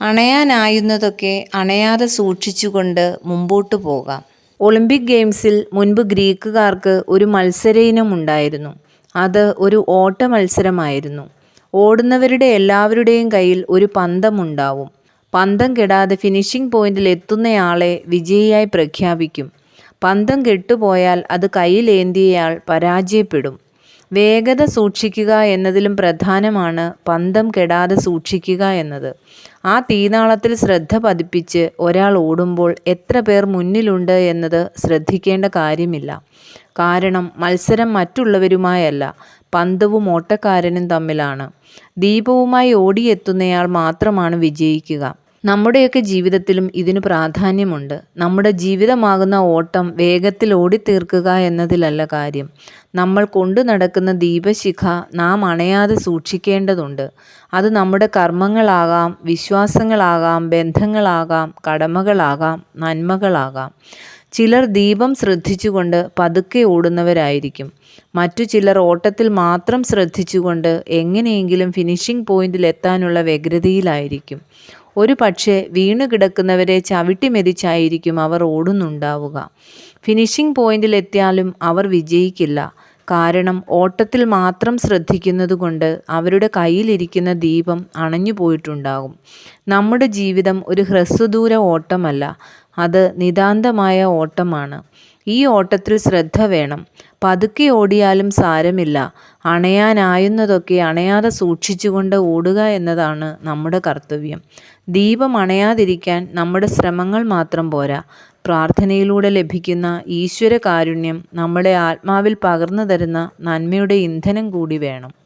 അണയാനായുന്നതൊക്കെ അണയാതെ സൂക്ഷിച്ചുകൊണ്ട് മുമ്പോട്ടു പോകാം. ഒളിമ്പിക് ഗെയിംസിൽ മുൻപ് ഗ്രീക്കുകാർക്ക് ഒരു മത്സര ഇനമുണ്ടായിരുന്നു. അത് ഒരു ഓട്ട മത്സരമായിരുന്നു. ഓടുന്നവരുടെ എല്ലാവരുടെയും കയ്യിൽ ഒരു പന്തമുണ്ടാവും. പന്തം കെടാതെ ഫിനിഷിംഗ് പോയിന്റിൽ എത്തുന്നയാളെ വിജയിയായി പ്രഖ്യാപിക്കും. പന്തം കെട്ടുപോയാൽ അത് കയ്യിലേന്തിയയാൾ പരാജയപ്പെടും. വേഗത സൂക്ഷിക്കുക എന്നതിലും പ്രധാനമാണ് പന്തം കെടാതെ സൂക്ഷിക്കുക എന്നത്. ആ തീനാളത്തിൽ ശ്രദ്ധ പതിപ്പിച്ച് ഒരാൾ ഓടുമ്പോൾ എത്ര പേർ മുന്നിലുണ്ട് എന്നത് ശ്രദ്ധിക്കേണ്ട കാര്യമില്ല. കാരണം മത്സരം മറ്റുള്ളവരുമായല്ല, പന്തവും ഓട്ടക്കാരനും തമ്മിലാണ്. ദീപവുമായി ഓടിയെത്തുന്നയാൾ മാത്രമാണ് വിജയിക്കുക. നമ്മുടെയൊക്കെ ജീവിതത്തിലും ഇതിന് പ്രാധാന്യമുണ്ട്. നമ്മുടെ ജീവിതമാകുന്ന ഓട്ടം വേഗത്തിൽ ഓടിത്തീർക്കുക എന്നതിലല്ല കാര്യം. നമ്മൾ കൊണ്ടു നടക്കുന്ന ദീപശിഖ നാം അണയാതെ സൂക്ഷിക്കേണ്ടതുണ്ട്. അത് നമ്മുടെ കർമ്മങ്ങളാകാം, വിശ്വാസങ്ങളാകാം, ബന്ധങ്ങളാകാം, കടമകളാകാം, നന്മകളാകാം. ചിലർ ദീപം ശ്രദ്ധിച്ചുകൊണ്ട് പതുക്കെ ഓടുന്നവരായിരിക്കും. മറ്റു ചിലർ ഓട്ടത്തിൽ മാത്രം ശ്രദ്ധിച്ചുകൊണ്ട് എങ്ങനെയെങ്കിലും ഫിനിഷിംഗ് പോയിന്റിൽ എത്താനുള്ള വ്യഗ്രതയിലായിരിക്കും. ഒരു പക്ഷേ വീണുകിടക്കുന്നവരെ ചവിട്ടി മെതിച്ചായിരിക്കും അവർ ഓടുന്നുണ്ടാവുക. ഫിനിഷിംഗ് പോയിന്റിൽ എത്തിയാലും അവർ വിജയിക്കില്ല. കാരണം ഓട്ടത്തിൽ മാത്രം ശ്രദ്ധിക്കുന്നതുകൊണ്ട് അവരുടെ കയ്യിലിരിക്കുന്ന ദീപം അണഞ്ഞു പോയിട്ടുണ്ടാകും. നമ്മുടെ ജീവിതം ഒരു ഹ്രസ്വദൂര ഓട്ടമല്ല, അത് നിതാന്തമായ ഓട്ടമാണ്. ഈ ഓട്ടത്തിൽ ശ്രദ്ധ വേണം. പതുക്കെ ഓടിയാലും സാരമില്ല. അണയാനായുന്നതൊക്കെ അണയാതെ സൂക്ഷിച്ചുകൊണ്ട് ഓടുക എന്നതാണ് നമ്മുടെ കർത്തവ്യം. ദീപം അണയാതിരിക്കാൻ നമ്മുടെ ശ്രമങ്ങൾ മാത്രം പോരാ, പ്രാർത്ഥനയിലൂടെ ലഭിക്കുന്ന ഈശ്വര കാരുണ്യം നമ്മുടെ ആത്മാവിൽ പകർന്നു തരുന്ന നന്മയുടെ ഇന്ധനം കൂടി വേണം.